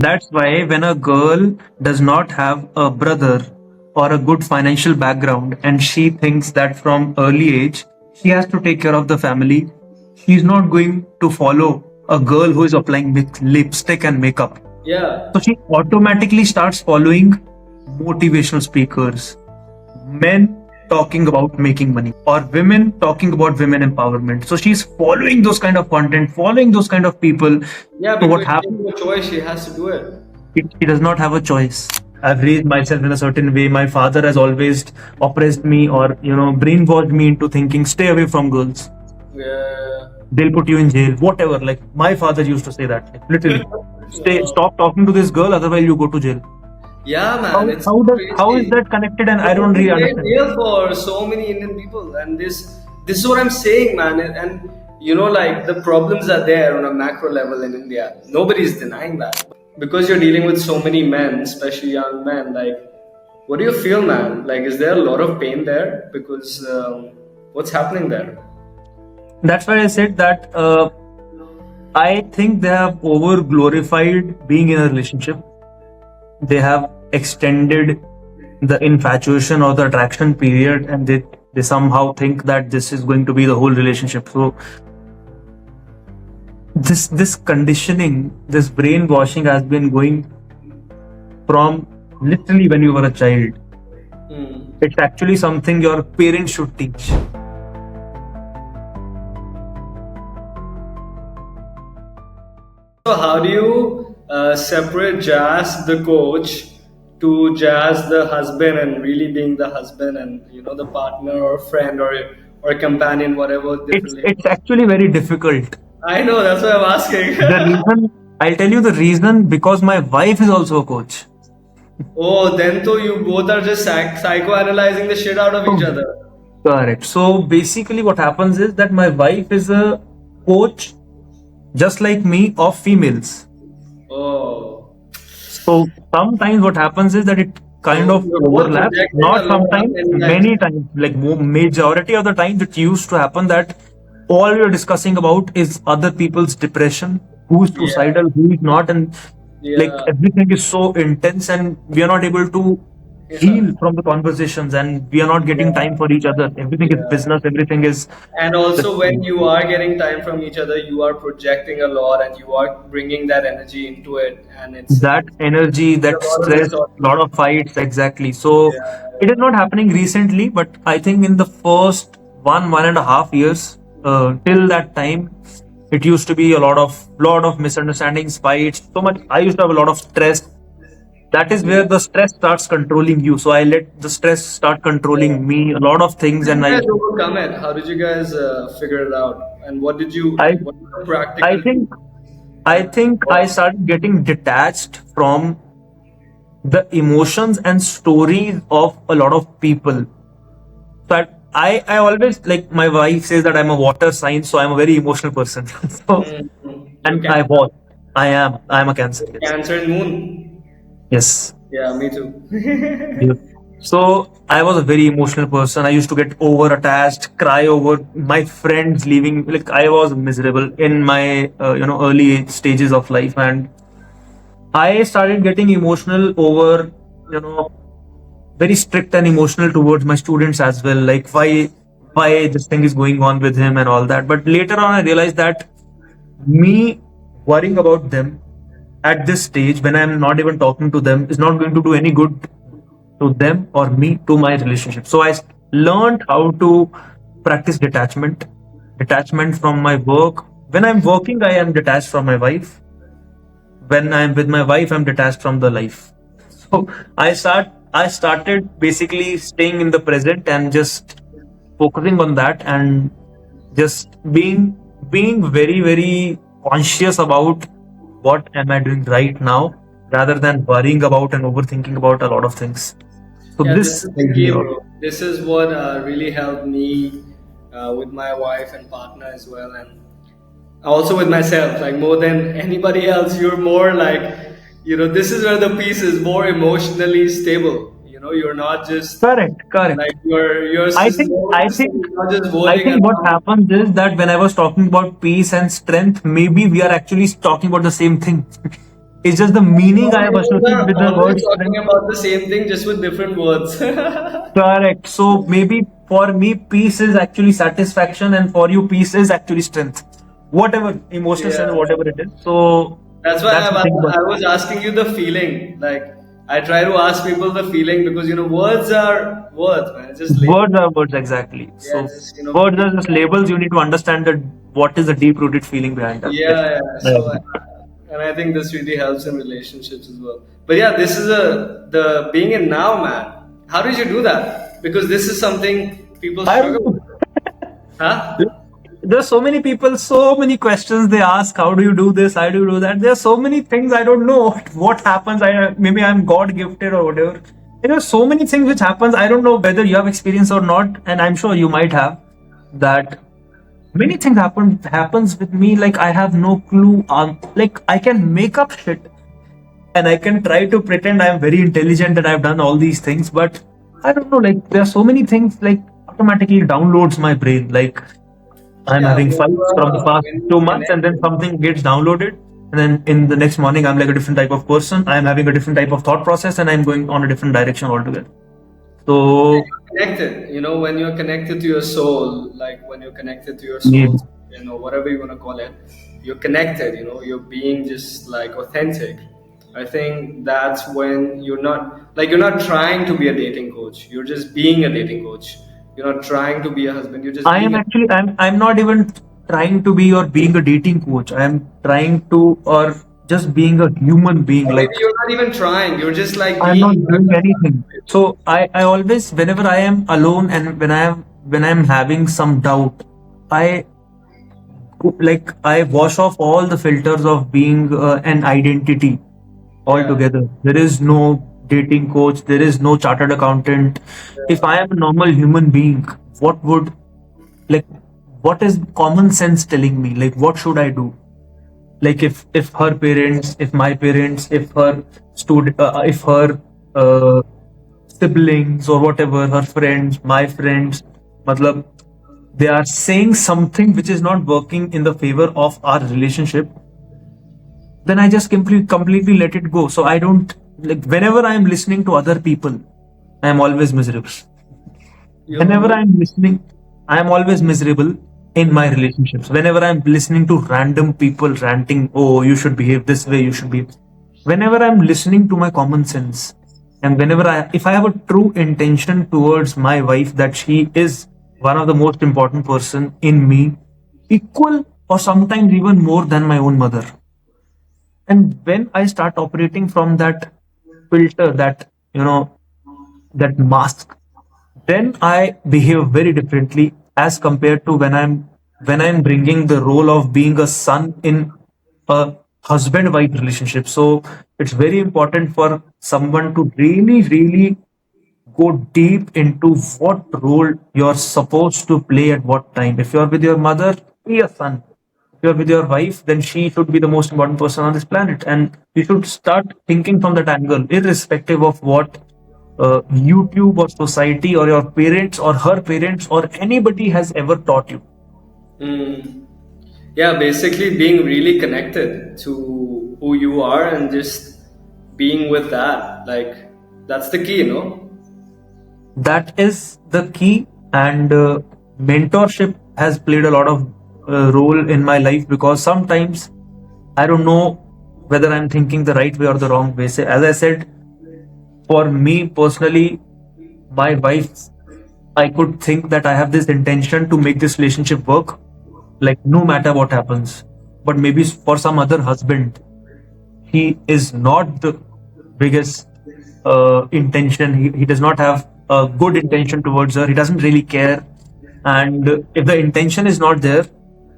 That's why when a girl does not have a brother or a good financial background and she thinks that from early age she has to take care of the family, she's not going to follow a girl who is applying lipstick and makeup. Yeah. So she automatically starts following motivational speakers, men talking about making money, or women talking about women empowerment. So she's following those kind of content, following those kind of people. Yeah, So what because she has happens? no choice, she has to do it. He does not have a choice. I've raised myself in a certain way. My father has always oppressed me or brainwashed me into thinking stay away from girls. Yeah. They'll put you in jail. Whatever. Like my father used to say that. Like, literally. Stop talking to this girl, otherwise you go to jail. Yeah, man. How is that connected? And I don't really understand. Jail for so many Indian people, and this is what I'm saying, man. And like the problems are there on a macro level in India. Nobody's denying that. Because you're dealing with so many men, especially young men, like, what do you feel, man? Like, is there a lot of pain there? Because what's happening there? That's why I said that I think they have over glorified being in a relationship. They have extended the infatuation or the attraction period, and they somehow think that this is going to be the whole relationship. So this conditioning, this brainwashing has been going from literally when you were a child. It's actually something your parents should teach. So how do you separate Jazz the coach to Jazz the husband and really being the husband and the partner or friend or companion, whatever? It's actually very difficult. I know, that's why I'm asking. I'll tell you the reason, because my wife is also a coach. Oh, then so you both are just psychoanalyzing the shit out of each other. Correct. So basically what happens is that my wife is a coach just like me of females. Oh. So sometimes what happens is that it kind of overlaps. Not sometimes, many times. Like majority of the time it used to happen that all we are discussing about is other people's depression, who's suicidal, who is not, and like everything is so intense and we are not able to heal from the conversations and we are not getting time for each other. Everything is business, everything is. And also when you are getting time from each other, you are projecting a lot and you are bringing that energy into it, and it's that energy, that stress, a lot of fights. Exactly. So it is not happening recently, but I think in the first 1.5 years, till that time, it used to be a lot of misunderstandings, fights, so much. I used to have a lot of stress. That is where the stress starts controlling you. So I let the stress start controlling me, a lot of things. And How did you guys overcome it? How did you guys figure it out? And what did you what were the practical? I think I started getting detached from the emotions and stories of a lot of people. But I always, like, my wife says that I'm a water sign, so I'm a very emotional person. So, and I am a Cancer. Yes. Cancer and Moon. Yes. Yeah, me too. Yeah. So I was a very emotional person. I used to get over attached, cry over my friends leaving. Like, I was miserable in my early stages of life, and I started getting emotional over very strict and emotional towards my students as well. Like, why this thing is going on with him and all that. But later on, I realized that me worrying about them at this stage, when I'm not even talking to them, is not going to do any good to them or me, to my relationship. So I learned how to practice detachment from my work. When I'm working, I am detached from my wife. When I'm with my wife, I'm detached from the life. So I started basically staying in the present and just focusing on that, and just being very, very conscious about what am I doing right now, rather than worrying about and overthinking about a lot of things. So Yeah, this this is the key, bro. This is what really helped me with my wife and partner as well, and also with myself. Like, more than anybody else, you're more like, this is where the piece is more emotionally stable. You're not just correct. like you're I think not just I voting think what around. happens is that when I was talking about peace and strength, maybe we are actually talking about the same thing. It's just the meaning I have associated We're with the always word talking strength. about the same thing, just with different words. Correct. So maybe for me, peace is actually satisfaction, and for you, peace is actually strength. Whatever emotional Yeah. strength, whatever it is. So That's why that's the thing. But I was asking you the feeling. Like, I try to ask people the feeling because, words are words, man. It's just labels. words are words exactly. Yeah, So just, words are people. just labels. You need to understand that what is the deep rooted feeling behind that. Yes, Yeah, yeah. I So, agree. and I think this really helps in relationships as well. But yeah, this is the being in now, man. How did you do that? Because this is something people I struggle don't know. with. Huh? There's so many people, so many questions they ask. How do you do this? How do you do that? There's so many things I don't know what happens. I maybe I'm God gifted or whatever. There are so many things which happens. I don't know whether you have experience or not, and I'm sure you might have. That many things happens with me. Like I have no clue. Like I can make up shit and I can try to pretend I'm very intelligent and I've done all these things, but I don't know. Like there are so many things like automatically downloads my brain. Like I'm Yeah, having fights from the past when you 2 months, and then connect. something gets downloaded, and then in the next morning I'm like a different type of person. I'm having a different type of thought process, and I'm going on a different direction altogether. So Connected, when you're connected to your soul, like when you're connected to your soul, maybe whatever you want to call it, you're connected, you're being just like authentic. I think that's when you're not trying to be a dating coach, you're just being a dating coach. You're not trying to be a husband, you're just I being am a. actually I'm not even trying to be or being a dating coach. I'm trying to or just being a human being. Or maybe Like you're not even trying, you're just like I'm not being. doing anything. So I always whenever I am alone and when I'm having some doubt, I I wash off all the filters of being an identity Yeah. altogether. There is no dating coach, there is no chartered accountant. If I am a normal human being, what would like what is common sense telling me? Like what should I do? Like if her parents, if my parents, if her uh, siblings or whatever, her friends, my friends, matlab, they are saying something which is not working in the favor of our relationship, then I just completely let it go. So I don't like whenever I'm listening to other people, I'm always miserable. Whenever You I'm listening, I'm always miserable in my relationships. Whenever I'm listening to random people ranting, oh, you should behave this way, you should be. Whenever I'm listening to my common sense, and if I have a true intention towards my wife that she is one of the most important person in me, equal or sometimes even more than my own mother. And when I start operating from that filter, that mask, then I behave very differently as compared to when I'm bringing the role of being a son in a husband-wife relationship. So it's very important for someone to really, really go deep into what role you're supposed to play at what time. If you're with your mother, be a son. If you're with your wife, then she should be the most important person on this planet. And you should start thinking from that angle, irrespective of what YouTube or society or your parents or her parents or anybody has ever taught you. Mm. Yeah, basically being really connected to who you are and just being with that. Like, that's the key, no? That is the key, and mentorship has played a lot of role in my life because sometimes I don't know whether I'm thinking the right way or the wrong way. So, as I said, for me personally, my wife, I could think that I have this intention to make this relationship work, like no matter what happens. But maybe for some other husband, he is not the biggest intention. He does not have a good intention towards her. He doesn't really care. And if the intention is not there,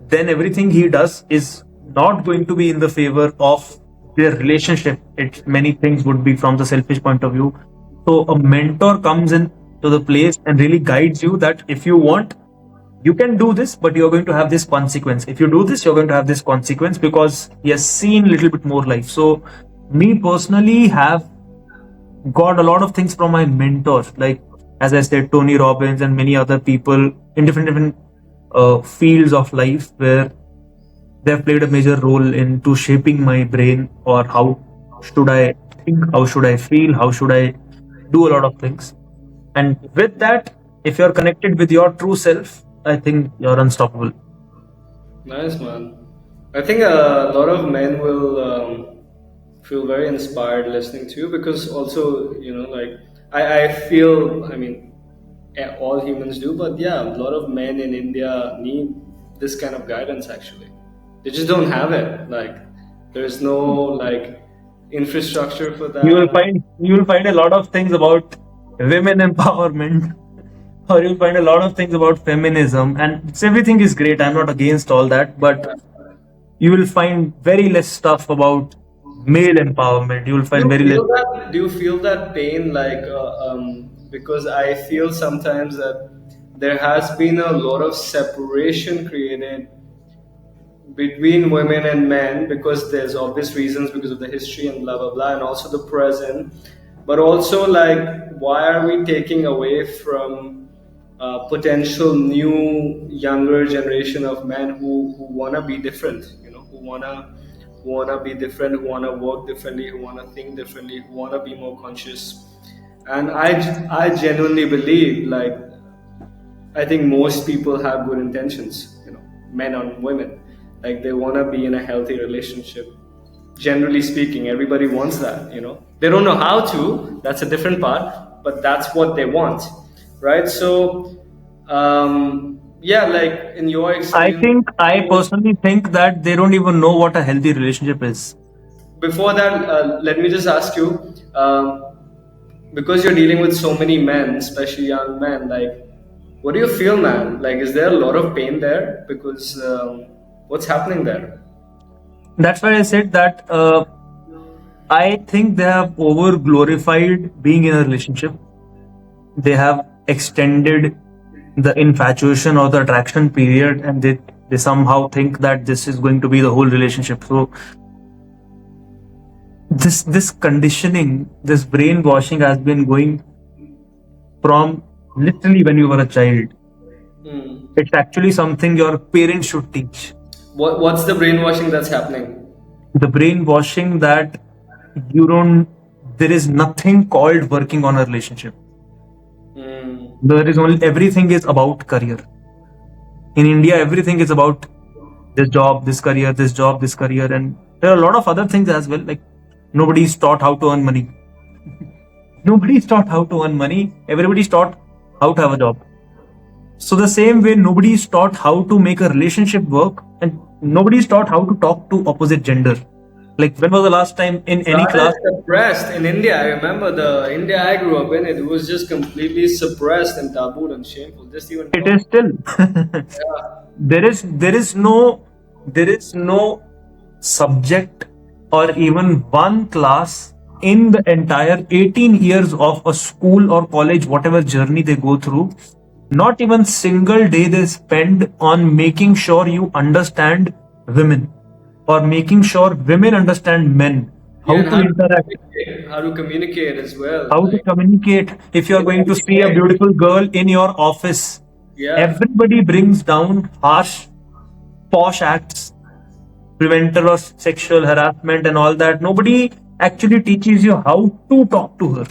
then everything he does is not going to be in the favor of their relationship. Many things would be from the selfish point of view. So a mentor comes in to the place and really guides you that if you want, you can do this, but you're going to have this consequence. If you do this, you're going to have this consequence because he has seen a little bit more life. So me personally have got a lot of things from my mentors, like as I said, Tony Robbins and many other people in different fields of life where they've played a major role into shaping my brain or how should I think, how should I feel, how should I do a lot of things. And with that, if you're connected with your true self, I think you're unstoppable. Nice, man. I think a lot of men will feel very inspired listening to you because also, like, I feel, I mean, all humans do, but yeah, a lot of men in India need this kind of guidance actually. They just don't have it. Like, there's no, like, infrastructure for that. You will find a lot of things about women empowerment, or you'll find a lot of things about feminism, and everything is great. I'm not against all that, but you will find very less stuff about male empowerment. You will Do find you very less. feel that? Do you feel that pain? Like, because I feel sometimes that there has been a lot of separation created between women and men because there's obvious reasons because of the history and blah blah blah, and also the present. But also, like, why are we taking away from potential new younger generation of men who wanna be different? Who wanna be different, who wanna work differently, who wanna think differently, who wanna be more conscious. And I genuinely believe, like, I think most people have good intentions, men and women. Like, they want to be in a healthy relationship. Generally speaking, everybody wants that. They don't know how to, that's a different part, but that's what they want, right? So, yeah, like, in your experience, I personally think that they don't even know what a healthy relationship is. before that, let me just ask you, because you're dealing with so many men, especially young men, like, what do you feel, man? Like, is there a lot of pain there? Because what's happening there? That's why I said that I think they have over glorified being in a relationship. They have extended the infatuation or the attraction period, and they somehow think that this is going to be the whole relationship. So this conditioning, this brainwashing has been going from literally when you were a child. Hmm. It's actually something your parents should teach. What's the brainwashing that's happening? The brainwashing that you don't, there is nothing called working on a relationship. Hmm. There is only, everything is about career. In India, everything is about this job, this career, this job, this career, and there are a lot of other things as well. Like, nobody is taught how to earn money. Nobody is taught how to earn money. Everybody is taught how to have a job. So the same way, nobody is taught how to make a relationship work, and nobody is taught how to talk to opposite gender. Like, when was the last time in any That is class? suppressed in India. I remember the India I grew up in. It was just completely suppressed and tabooed and shameful. Just even It is talk. still. Yeah. There is no subject or even one class in the entire 18 years of a school or college, whatever journey they go through, not even single day they spend on making sure you understand women, or making sure women understand men, Yeah, how and to interact, how to communicate as well. how to Like, communicate. If you're in a going to healthy see a way. beautiful girl in your office, Yeah. everybody brings down harsh, posh acts, preventer of sexual harassment and all that. Nobody actually teaches you how to talk to her.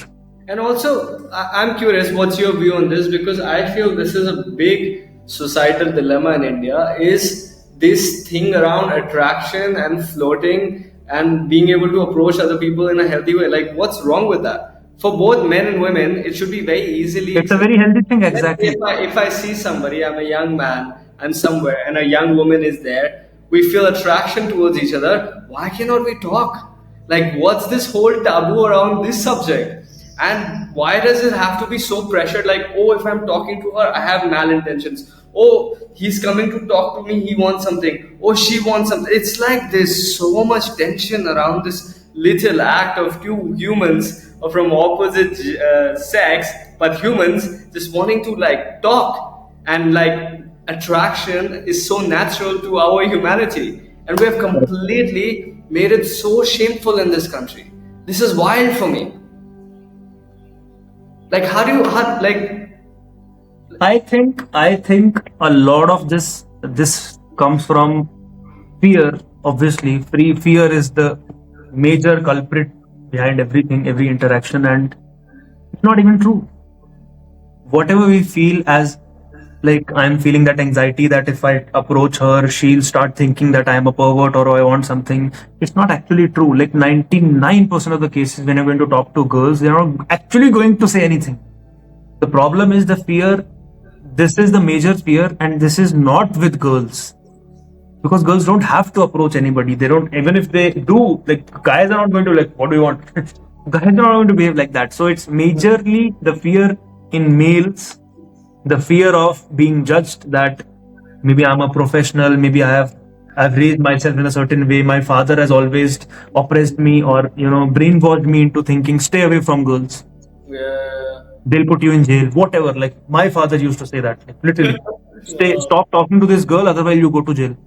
And also, I'm curious, what's your view on this? Because I feel this is a big societal dilemma in India. Is this thing around attraction and flirting and being able to approach other people in a healthy way? Like, what's wrong with that? For both men and women, it should be very easily It's a accepted. very healthy thing, Let's say exactly. if I see somebody, I'm a young man, and somewhere, and a young woman is there, we feel attraction towards each other. Why cannot we talk? Like, what's this whole taboo around this subject? And why does it have to be so pressured? Like, oh, if I'm talking to her, I have malintentions. Oh, he's coming to talk to me, he wants something. Oh, she wants something. It's like there's so much tension around this little act of two humans from opposite sex, but humans just wanting to, like, talk. And, like, attraction is so natural to our humanity. And we have completely made it so shameful in this country. This is wild for me. Like, like, I think a lot of this comes from fear. Obviously, fear is the major culprit behind everything, every interaction, and it's not even true. Whatever we feel as, like, I'm feeling that anxiety that if I approach her, she'll start thinking that I'm a pervert or I want something. It's not actually true. Like 99% of the cases when you're going to talk to girls, they're not actually going to say anything. The problem is the fear. This is the major fear, and this is not with girls, because girls don't have to approach anybody. They don't, even if they do, like, guys are not going to, like, what do you want? Guys are not going to behave like that. So it's majorly the fear in males, the fear of being judged, that maybe I'm a professional, maybe I've raised myself in a certain way, my father has always oppressed me, or brainwashed me into thinking stay away from girls, Yeah. they'll put you in jail, whatever. Like, my father used to say that, like, literally, stop talking to this girl, otherwise you go to jail.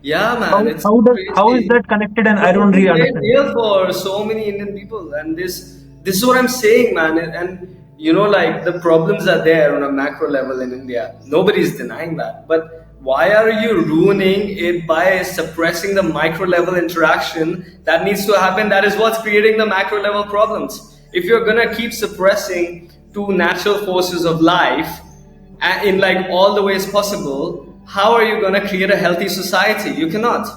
Yeah, how man, it's how does how is crazy. that connected? And I It's don't a really great understand. deal for so many Indian people, and this is what I'm saying, man. And like the problems are there on a macro level in India. Nobody's denying that. But why are you ruining it by suppressing the micro level interaction that needs to happen? That is what's creating the macro level problems. If you're gonna keep suppressing two natural forces of life in like all the ways possible, how are you gonna create a healthy society? You cannot.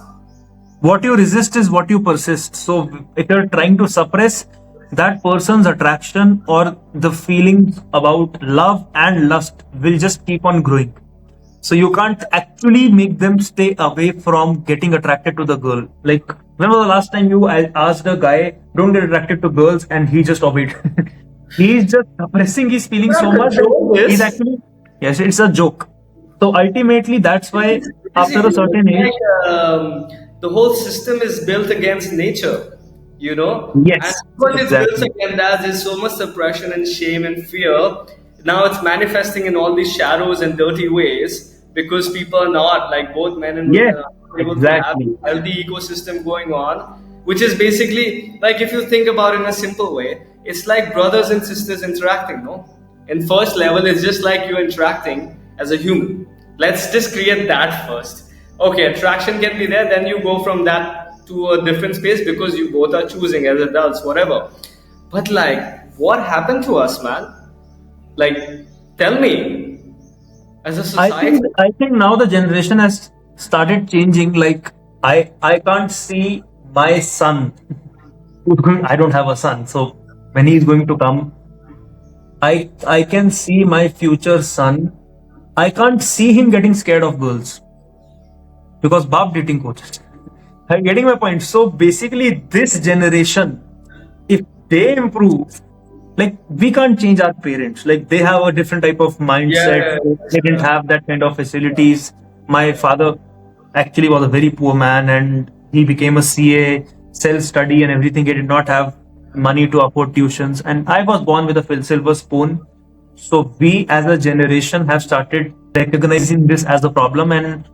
What you resist is what you persist. So if you're trying to suppress that person's attraction, or the feelings about love and lust will just keep on growing. So you can't actually make them stay away from getting attracted to the girl. Like, when was the last time you asked a guy, don't get attracted to girls, and he just obeyed? He's just suppressing his feelings But so the much that joke he's is, actually, yes, it's a joke. So ultimately, that's why it's after crazy. a certain It's age, like the whole system is built against nature, and yes, because it's built exactly. against that, there's so much suppression and shame and fear. Now it's manifesting in all these shadows and dirty ways because people are not, like both men and women Yes, are not able to have exactly. a healthy ecosystem going on, which is basically like, if you think about it in a simple way, it's like brothers and sisters interacting, no? In first level, it's just like you interacting as a human. Let's just create that first. Okay, attraction can be there, then you go from that to a different space because you both are choosing as adults, whatever. But like, what happened to us, man? Like, tell me, as a I society. think I think now the generation has started changing. Like, I can't see my son who's going. I don't have a son, so when he's going to come, I can see my future son. I can't see him getting scared of girls because Bob dating coaches. I'm getting my point. So basically, this generation, if they improve, like, we can't change our parents. Like, they have a different type of mindset. Yeah, They didn't have that kind of facilities. My father actually was a very poor man, and he became a CA, self study and everything. He did not have money to afford tuitions, and I was born with a silver spoon. So we as a generation have started recognizing this as a problem, and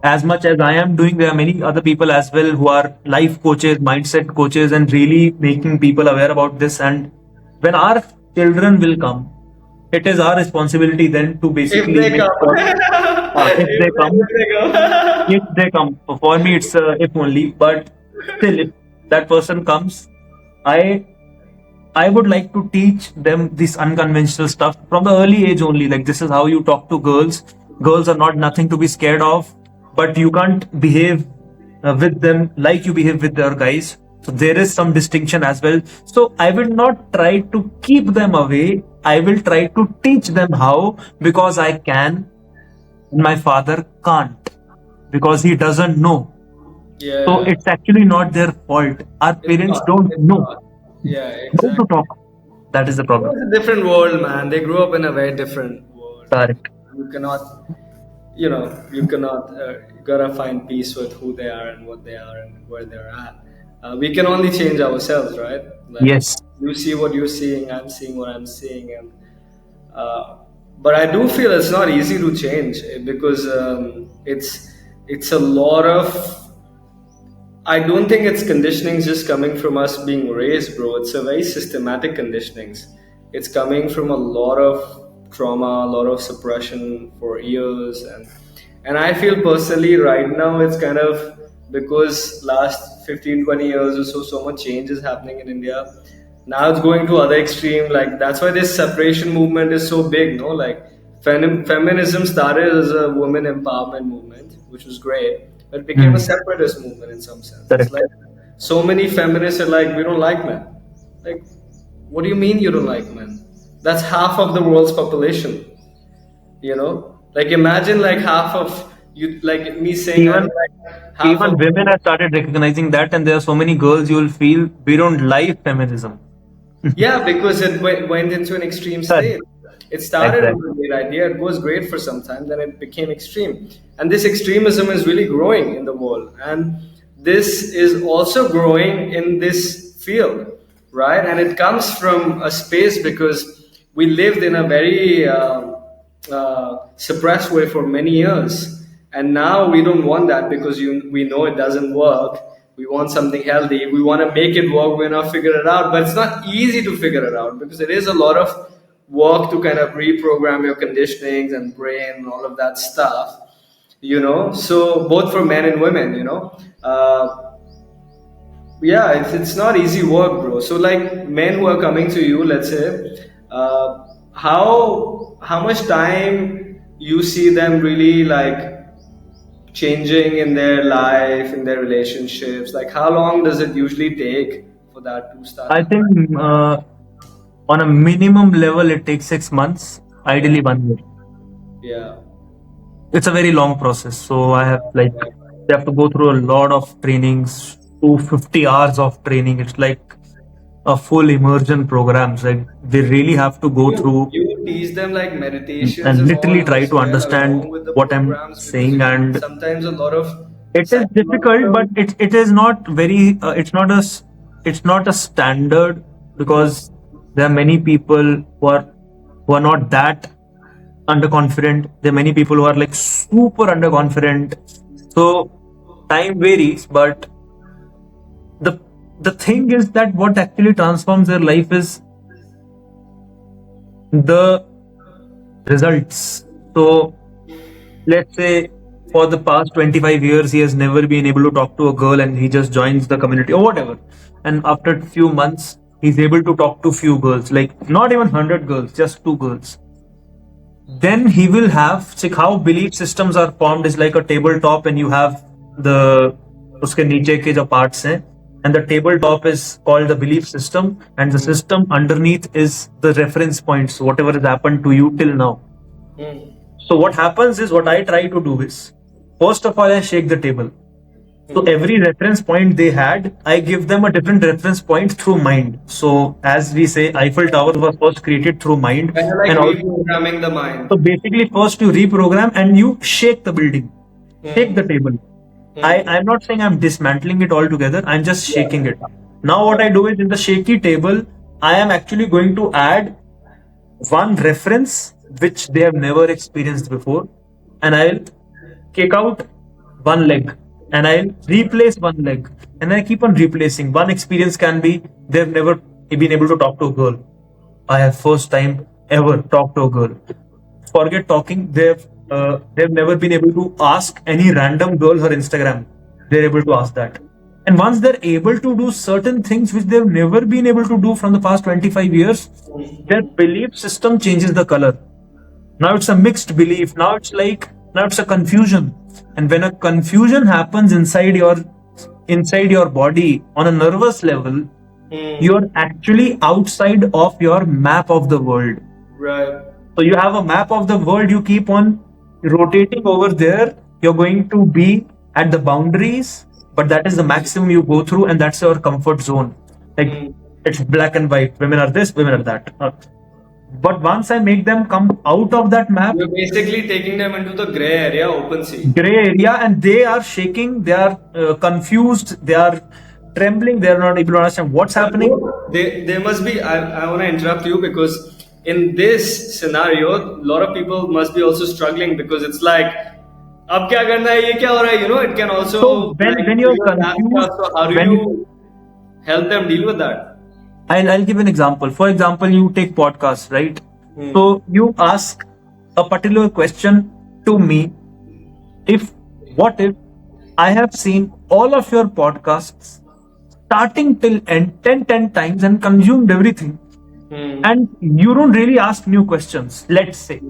as much as I am doing, there are many other people as well who are life coaches, mindset coaches, and really making people aware about this. And when our children will come, it is our responsibility then to if basically they make come, sure, if they come, if they come. if they come. For me, it's if only, but still, if that person comes, I I would like to teach them this unconventional stuff from the early age only. Like, this is how you talk to girls. Girls are not nothing to be scared of, but you can't behave with them like you behave with their guys. So there is some distinction as well. So I will not try to keep them away. I will try to teach them how, because I can, and my father can't because he doesn't know. So Yeah, it's actually not their fault. Our it's parents not. don't It's know not. Yeah, how to exactly. talk. That is the problem. It's a different world, man. They grew up in a very different world. Correct. You cannot, you gotta find peace with who they are and what they are and where they're at. We can only change ourselves, right? Like, Yes. you see what you're seeing, I'm seeing what I'm seeing, and uh, but I do feel it's not easy to change because it's a lot of. I don't think it's conditionings just coming from us being raised, bro. It's a very systematic conditionings. It's coming from a lot of trauma, a lot of suppression for years, and I feel personally right now it's kind of because last 15, 20 years or so, so much change is happening in India. Now it's going to other extreme. Like that's why this separation movement is so big. No, like feminism started as a women empowerment movement, which was great, but it became a Hmm. separatist movement in some sense. It's Correct. like so many feminists are like, we don't like men. Like, what do you mean you don't like men? That's half of the world's population. Like imagine like half of you, like me saying I Even don't like half even of. women have started recognizing that, and there are so many girls you will feel we don't like feminism. Yeah, because it went into an extreme Correct. state. It started with Exactly. a great idea. It was great for some time, then it became extreme. And this extremism is really growing in the world. And this is also growing in this field, right? And it comes from a space because we lived in a very suppressed way for many years. And now we don't want that because we know it doesn't work. We want something healthy. We want to make it work. We're not figure it out. But it's not easy to figure it out because it is a lot of work to kind of reprogram your conditionings and brain and all of that stuff. So both for men and women. Yeah, it's not easy work, bro. So like men who are coming to you, let's say, how much time you see them really like changing in their life, in their relationships? Like how long does it usually take for that to start I happening? think on a minimum level, it takes 6 months, Yeah, ideally 1 year. yeah, It's a very long process. So I have like they have to go through a lot of trainings, 250 hours of training. It's like a full immersion programs. Like they really have to go through you teach them like meditations and and all literally try as to well understand along with the what I'm programs because saying. And sometimes a lot of it is difficult, psychological. but it is not very. It's not a standard because there are many people who are not that underconfident. There are many people who are like super underconfident. So time varies, but the the thing is that what actually transforms their life is the results. So let's say for the past 25 years he has never been able to talk to a girl and he just joins the community or whatever, and after a few months he's able to talk to few girls, like not even 100 girls, just two girls. Then he will have like how belief systems are formed is like a tabletop, and you have the uske niche ke jo parts hain, and the tabletop is called the belief system, and the system underneath is the reference points, whatever has happened to you till now. Hmm. So what happens is, what I try to do is, first of all I shake the table. So every reference point they had, I give them a different reference point through mind. So as we say, Eiffel Tower was first created through mind, Kind of like and also reprogramming the mind. so basically, first you reprogram and you shake the building, shake the Hmm. table. Hmm. I'm not saying I'm dismantling it altogether, I'm just shaking Yeah. it. Now, what I do is in the shaky table, I am actually going to add one reference which they have never experienced before, and I'll kick out one leg and I'll replace one leg, and I keep on replacing. One experience can be they've never been able to talk to a girl. I have first time ever talked to a girl. Forget talking. They've never been able to ask any random girl her Instagram. They're able to ask that. And once they're able to do certain things which they've never been able to do from the past 25 years, their belief system changes the color. Now it's a mixed belief. Now it's a confusion. And when a confusion happens inside your body on a nervous level, Hmm. you're actually outside of your map of the world. Right. So you have a map of the world, you keep on rotating over there, you're going to be at the boundaries, but that is the maximum you go through, and that's your comfort zone. Like Hmm. it's black and white. Women are this, women are that. But once I make them come out of that map, You're basically taking them into the gray area, open sea. gray area, and they are shaking, they are confused, they are trembling, they are not able to understand what's But happening. bro, they must be. I want to interrupt you because in this scenario, a lot of people must be also struggling because it's like, अब क्या करना है ये क्या हो रहा है? It can also So like when you're trigger that confused, stuff. So how do when you help them deal with that? I'll give an example. For example, you take podcasts, right? Hmm. So you ask a particular question to me. If What if I have seen all of your podcasts, starting till end, 10 times and consumed everything. And you don't really ask new questions, let's say.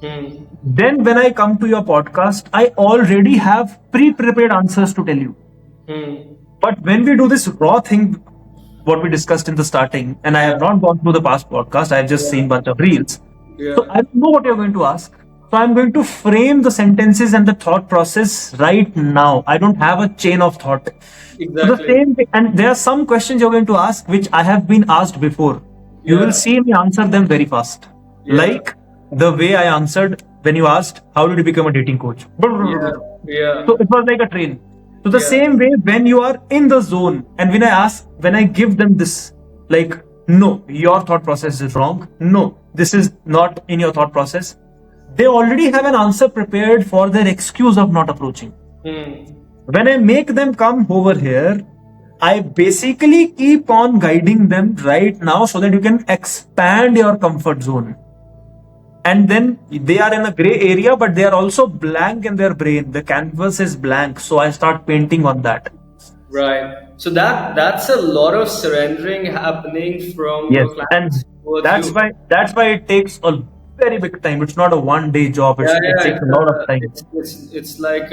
Then when I come to your podcast, I already have pre-prepared answers to tell you. But when we do this raw thing, what we discussed in the starting, and I have not gone through the past podcast, I have just seen bunch of reels. Yeah. So I don't know what you're going to ask. So I'm going to frame the sentences and the thought process right now. I don't have a chain of thought. So the Exactly. same thing, and there are some questions you're going to ask which I have been asked before. You Yeah. will see me answer them very fast. Yeah. Like the way I answered when you asked, how did you become a dating coach? Yeah. Yeah. So it was like a train. So the Yeah. same way when you are in the zone and when I give them this, like, no, your thought process is wrong. No, this is not in your thought process. They already have an answer prepared for their excuse of not approaching. When I make them come over here, I basically keep on guiding them right now so that you can expand your comfort zone. And then they are in a gray area, but they are also blank in their brain. The canvas is blank. So I start painting on that. Right. So that's a lot of surrendering happening from Yes. your And clients towards that's you. why it takes a very big time. It's not a 1 day job. Yeah, It yeah. takes a lot of time. It's like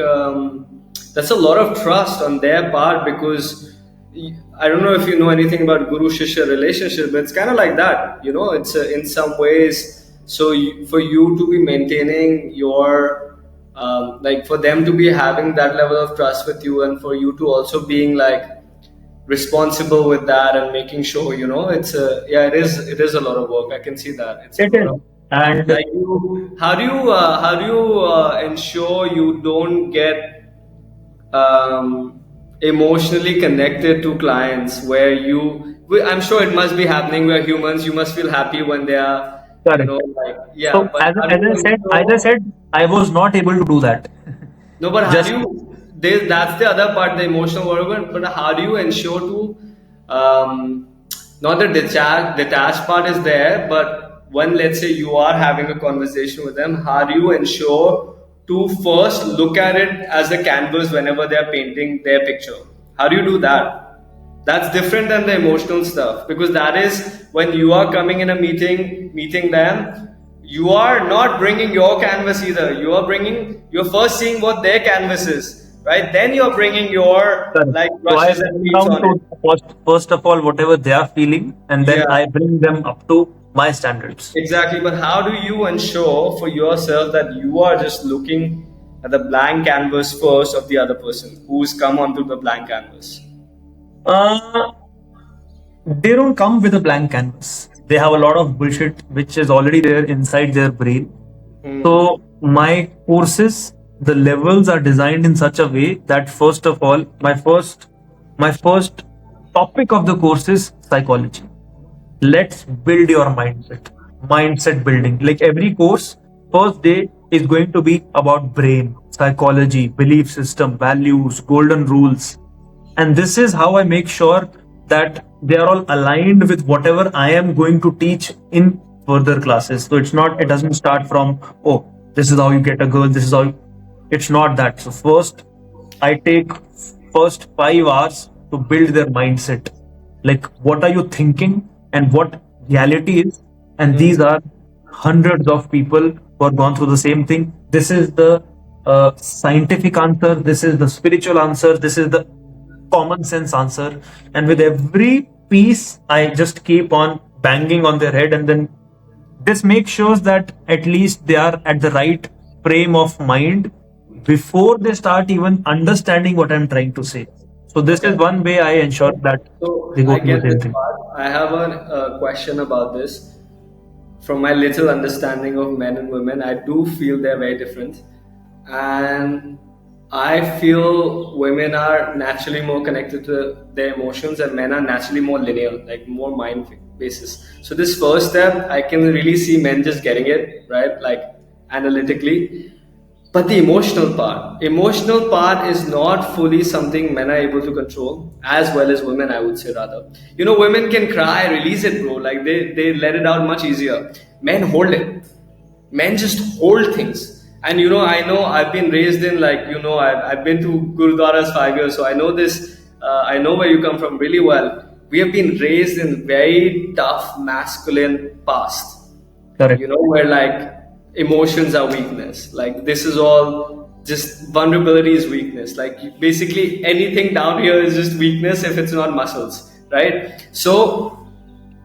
that's a lot of trust on their part because I don't know if you know anything about guru shishya relationship, but it's kind of like that. You know, it's in some ways. So for you to be maintaining your like for them to be having that level of trust with you, and for you to also being like responsible with that and making sure it's a yeah it is a lot of work. I can see that it's a It lot is. of And like how do you ensure you don't get emotionally connected to clients where I'm sure it must be happening. We're humans. You must feel happy when they are correct. like yeah, So but how do you as I ensure said, I was not able to do that. no, but how do Just that's the other part, the emotional work, but how do you ensure to, not the detached part is there, but when let's say you are having a conversation with them, how do you ensure to first look at it as a canvas whenever they're painting their picture? How do you do that? That's different than the emotional stuff because that is when you are coming in a meeting them, you are not bringing your canvas either. You're first seeing what their canvas is, right? Then you're bringing your correct. like So I brushes and bring paints down on to it. first of all whatever they are feeling, and then Yeah, I bring them up to my standards. exactly. But how do you ensure for yourself that you are just looking at the blank canvas first of the other person who's come onto the blank canvas? Uh, they don't come with a blank canvas. They have a lot of bullshit which is already there inside their brain. So my courses, the levels are designed in such a way that first of all, my first topic of the course is psychology. Let's build your mindset building. Like every course, first day is going to be about brain, psychology, belief system, values, golden rules. And this is how I make sure that they are all aligned with whatever I am going to teach in further classes. So it doesn't start from, oh, this is how you get a girl, this is how it's not that. So first I take first 5 hours to build their mindset. Like what are you thinking and what reality is? And these are hundreds of people who have gone through the same thing. This is the scientific answer, this is the spiritual answer, this is the common sense answer. And with every piece, I just keep on banging on their head, and then this makes sure that at least they are at the right frame of mind before they start even understanding what I'm trying to say. So this is one way I ensure that So they go I through the get same this thing. part. I have a question about this. From my little understanding of men and women, I do feel they're very different. And I feel women are naturally more connected to their emotions, and men are naturally more linear, like more mind basis. So, this first step, I can really see men just getting it, right? Like analytically. But the emotional part is not fully something men are able to control as well as women, I would say rather. Women can cry, release it, bro. Like they let it out much easier. Men hold it. Men just hold things. And I know I've been raised in, like, I've been to Gurudwaras 5 years, so I know this. I know where you come from really well. We have been raised in very tough masculine past, Correct. where like emotions are weakness. Like this is all just vulnerability is weakness. Like basically anything down here is just weakness if it's not muscles, right? So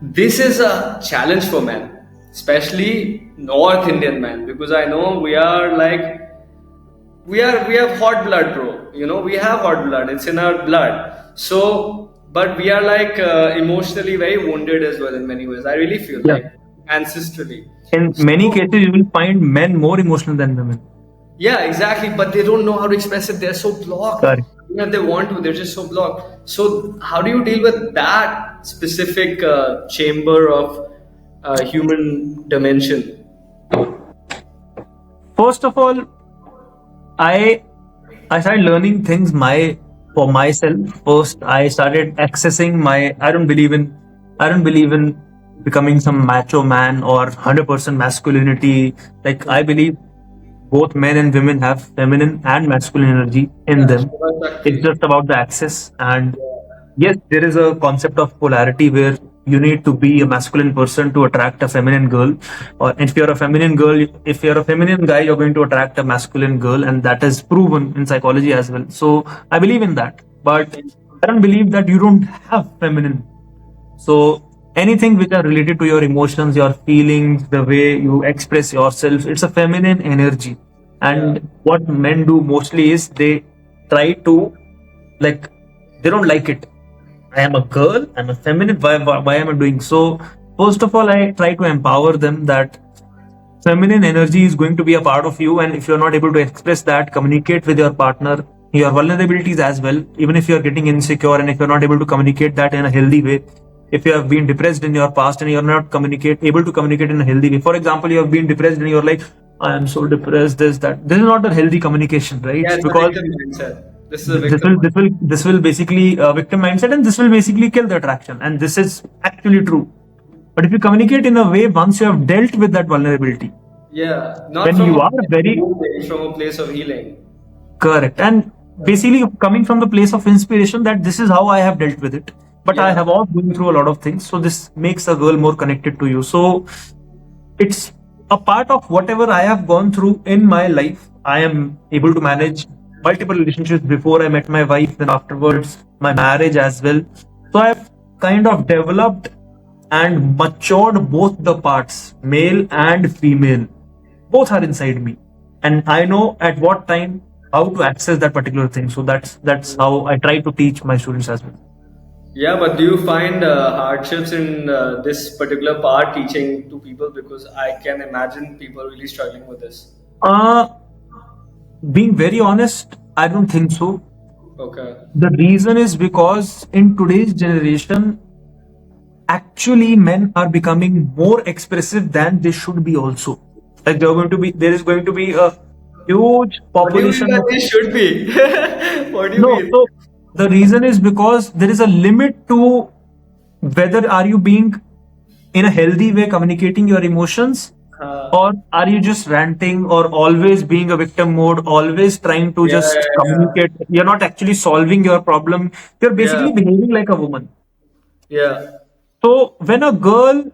this is a challenge for men, especially North Indian men, because I know we are like we have hot blood, bro. We have hot blood. It's in our blood. So, but we are like emotionally very wounded as well in many ways. I really feel Yeah. like ancestrally. In many So, cases, you will find men more emotional than women. yeah, exactly. But they don't know how to express it. They're so blocked. Correct. Even if they want to, they're just so blocked. So, how do you deal with that specific chamber of human dimension? First of all, I I started learning things for myself. First, I started accessing my. I don't believe in becoming some macho man or 100% masculinity. Like I believe both men and women have feminine and masculine energy in Yeah, them. Shiva It's Shakti. just about the access. And yes, there is a concept of polarity where you need to be a masculine person to attract a feminine girl. Or if you're a feminine girl, if you're a feminine guy, you're going to attract a masculine girl. And that is proven in psychology as well. So I believe in that. But I don't believe that you don't have feminine. So anything which are related to your emotions, your feelings, the way you express yourself, it's a feminine energy. Yeah. And what men do mostly is they try to, like, they don't like it. I am a girl, I'm a feminine, why am I doing so? First of all, I try to empower them that feminine energy is going to be a part of you, and if you're not able to express that, communicate with your partner your vulnerabilities as well, even if you're getting insecure and if you're not able to communicate that in a healthy way. If you have been depressed in your past and you're not communicate able to communicate in a healthy way, for example, you have been depressed and you're like, I am so depressed, this is not a healthy communication, Yeah, right? it's a Because victim mindset. This is a this victim will mindset. basically victim mindset, and this will basically kill the attraction, and this is actually true. But if you communicate in a way, once you have dealt with that vulnerability, Yeah, not when from you a are place of very wounding, from a place of healing. correct, and basically coming from the place of inspiration that this is how I have dealt with it, but I Yeah, have all been through a lot of things, so this makes a girl more connected to you. So it's a part of whatever I have gone through in my life. I am able to manage multiple relationships before I met my wife, then afterwards my marriage as well. So I've kind of developed and matured both the parts, male and female. Both are inside me. And I know at what time how to access that particular thing. So that's how I try to teach my students as well. yeah, but do you find hardships in this particular part teaching to people? Because I can imagine people really struggling with this. Uh being very honest, I don't think so. Okay. The reason is because in today's generation, actually men are becoming more expressive than they should be also. Like there is going to be a huge What do you mean population that of they should be? What do you no. mean? So the reason is because there is a limit to whether are you being in a healthy way communicating your emotions, Uh, or are you just ranting or always being a victim mode, always trying to yeah, just yeah, communicate. You're not actually solving your problem. You're yeah, basically behaving like a woman. yeah. So when a girl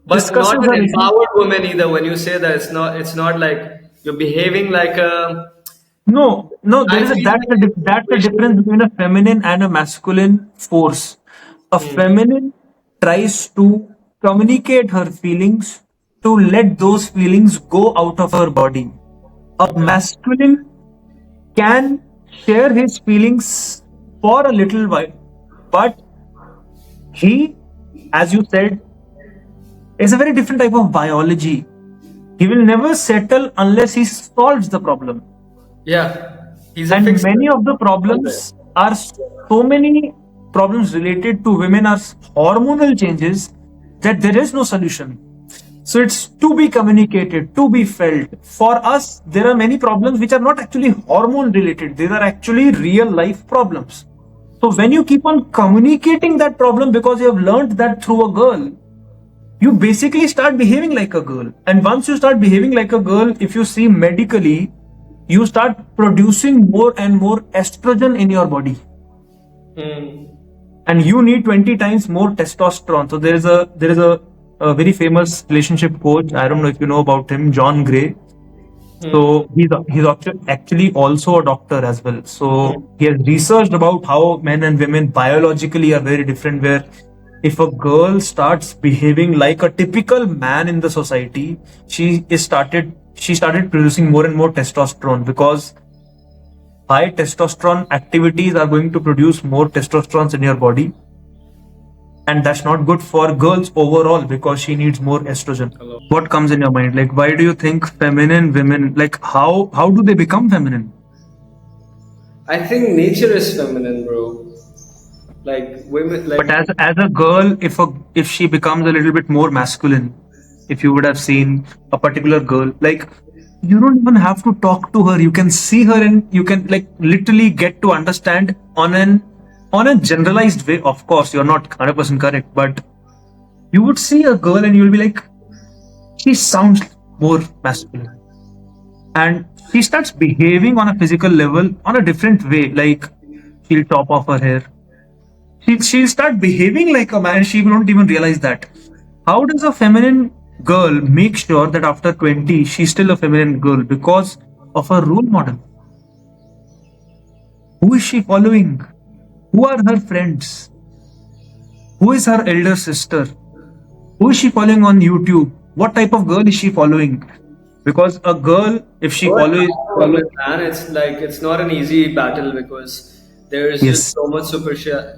But not discusses an her issue, empowered woman either. When you say that, it's not like you're behaving like a. no, I feel like it's that's the pushing. difference between a feminine and a masculine force. A Hmm. feminine tries to communicate her feelings to let those feelings go out of her body. A Okay. masculine can share his feelings for a little while, but he, as you said, is a very different type of biology. He will never settle unless he solves the problem. Yeah, he's a And fixer. many of the problems are so many problems related to women are hormonal changes that there is no solution. So it's to be communicated, to be felt. For us, there are many problems which are not actually hormone related, these are actually real life problems. So when you keep on communicating that problem because you have learned that through a girl, you basically start behaving like a girl. And once you start behaving like a girl, if you see medically, you start producing more and more estrogen in your body. Hmm. And you need 20 times more testosterone. So there is a very famous relationship coach. I don't know if you know about him, John Gray. Hmm. So he's actually also a doctor as well. Hmm. So he has researched about how men and women biologically are very different. Where if a girl starts behaving like a typical man in the society, she started producing more and more testosterone, because high testosterone activities are going to produce more testosterone in your body, and that's not good for girls overall because she needs more estrogen. Hello. What comes in your mind? Like, why do you think feminine women, like, how do they become feminine? I think nature is feminine, bro. Like women, like But as a girl, if she becomes a little bit more masculine, if you would have seen a particular girl, like, you don't even have to talk to her. You can see her and you can, like, literally get to understand on a generalized way. Of course, you're not 100% correct, but you would see a girl and you'll be like, she sounds more masculine, and she starts behaving on a physical level on a different way. Like, she'll top off her hair. She'll start behaving like a man. She won't even realize that. How does a feminine girl make sure that after 20 she's still a feminine girl? Because of her role model. Who is she following? Who are her friends? Who is her elder sister? Who is she following on YouTube? What type of girl is she following? Because a girl, if she But follows, I know, man, it's like it's not an easy battle because there is just yes, so much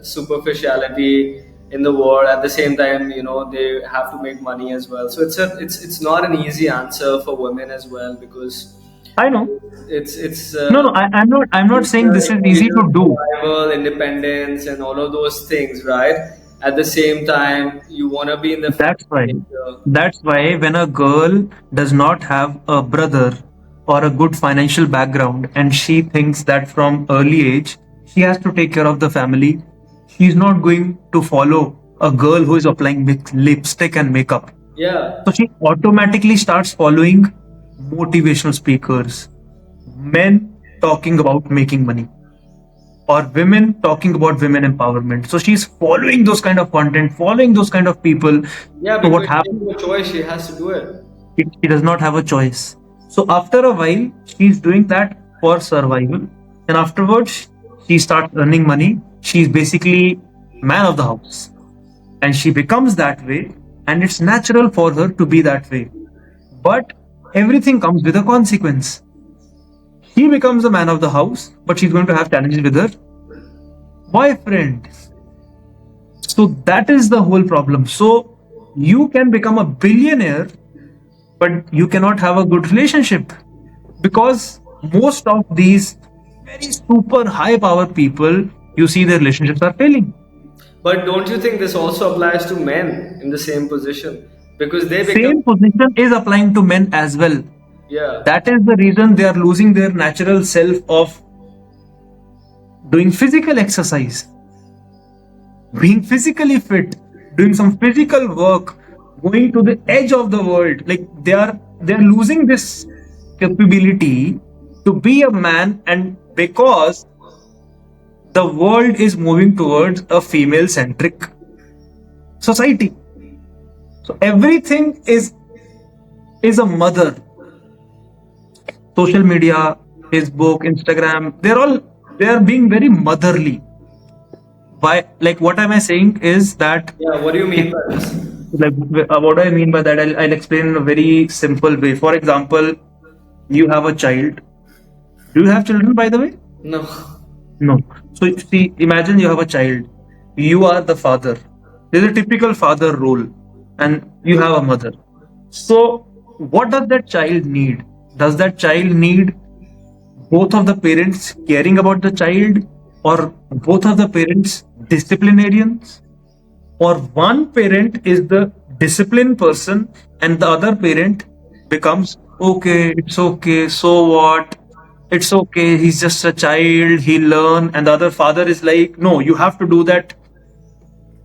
superficiality in the world. At the same time, they have to make money as well. So it's not an easy answer for women as well because I know. it's No, no, I'm not saying this is easy individual to do. survival, independence, and all of those things, right? At the same time, you want to be in the That's feminine why. nature. That's why when a girl does not have a brother or a good financial background, and she thinks that from early age she has to take care of the family, she's not going to follow a girl who is applying lipstick and makeup. Yeah, So she automatically starts following motivational speakers, men talking about making money, or women talking about women empowerment. So she's following those kind of content, following those kind of people. yeah, So what because she has happens? no choice; she has to do it. She does not have a choice. So after a while, she's doing that for survival. And afterwards, she starts earning money. She's basically man of the house. And she becomes that way. And it's natural for her to be that way. But everything comes with a consequence. She becomes a man of the house, but she's going to have challenges with her boyfriend. So that is the whole problem. So you can become a billionaire, but you cannot have a good relationship, because most of these very super high power people, you see their relationships are failing. But don't you think this also applies to men in the same position? Because they become, Same position is applying to men as well. yeah, That is the reason they are losing their natural self of doing physical exercise, being physically fit, doing some physical work, going to the edge of the world. Like, they are losing this capability to be a man, and because the world is moving towards a female centric society. So everything is a mother. Social media, Facebook, Instagram, they are being very motherly. Why? Like, what am I saying is that, yeah. What do you if, mean by this? like, what do I mean by that? I'll explain in a very simple way. For example, you have a child. Do you have children, by the way? No, No. So see, imagine you have a child. You are the father. There's a typical father role, and you have a mother. So what does that child need? Does that child need both of the parents caring about the child, or both of the parents disciplinarians, or one parent is the disciplined person and the other parent becomes, okay, it's okay, so what, it's okay, he's just a child, he'll learn, and the other father is like, no, you have to do that,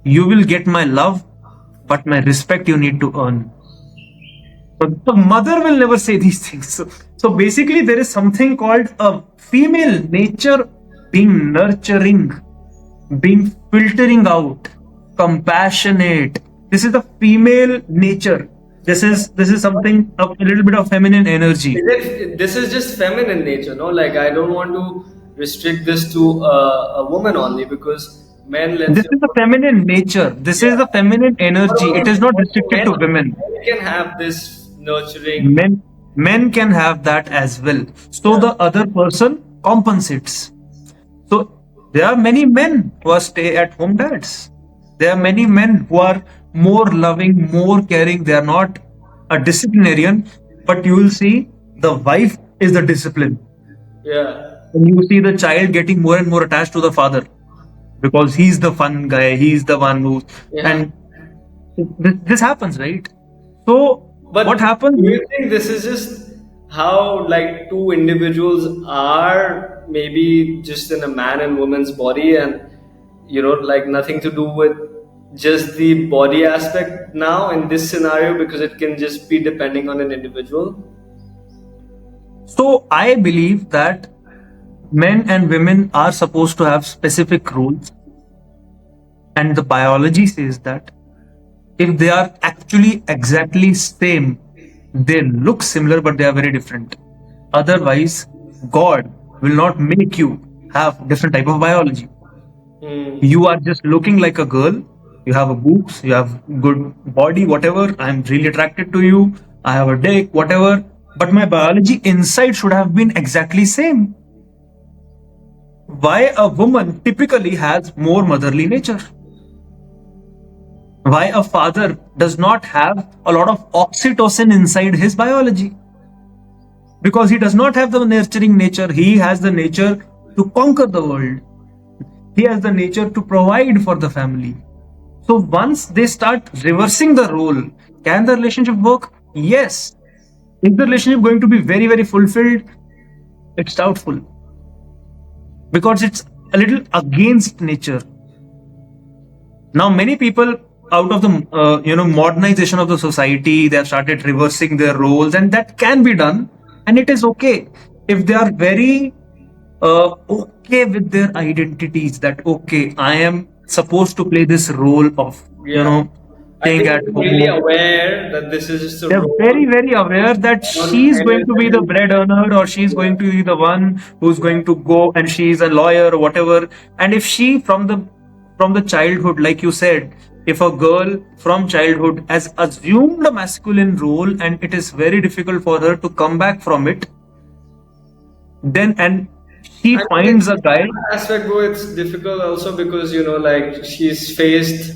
you will get my love, but my respect you need to earn. But the mother will never say these things. So basically, there is something called a female nature being nurturing, being filtering out, compassionate. This is the female nature. This is something of a little bit of feminine energy. This is just feminine nature, no? Like, I don't want to restrict this to a woman only, because men, let's This say, is the feminine nature. This is the feminine energy. It is not restricted men, to women. men can have this nurturing. Men can have that as well. So Yeah. the other person compensates. So there are many men who are stay at home dads. There are many men who are more loving, more caring. They are not a disciplinarian, but you will see the wife is the discipline. Yeah. And you see the child getting more and more attached to the father because he's the fun guy. He's the one who, Yeah. and this happens, right? So But what happens? do you think this is just how, like, two individuals are maybe just in a man and woman's body, and like, nothing to do with just the body aspect now in this scenario, because it can just be depending on an individual? So I believe that men and women are supposed to have specific roles, and the biology says that if they are actually exactly same, they look similar but they are very different. Otherwise, God will not make you have different type of biology. Hmm. You are just looking like a girl. You have a boobs, you have good body, whatever. I'm really attracted to you. I have a dick, whatever. But my biology inside should have been exactly same. Why a woman typically has more motherly nature? Why a father does not have a lot of oxytocin inside his biology? Because he does not have the nurturing nature. He has the nature to conquer the world. He has the nature to provide for the family. So once they start reversing the role, can the relationship work? Yes. Is the relationship going to be very, very fulfilled? It's doubtful. Because it's a little against nature. Now, many people out of the modernization of the society, they have started reversing their roles, and that can be done, and it is okay if they are very okay with their identities. That okay, I am supposed to play this role of Yeah. I staying think at they're really home. aware that this is just a They're role. very, very aware that she's going to be the bread earner, or she's going to be the one who's going to go, and she's a lawyer or whatever. And if she from the childhood, like you said, if a girl from childhood has assumed a masculine role and it is very difficult for her to come back from it, then and she I mean, finds a guy. in one aspect, bro, it's difficult also because, like, she's faced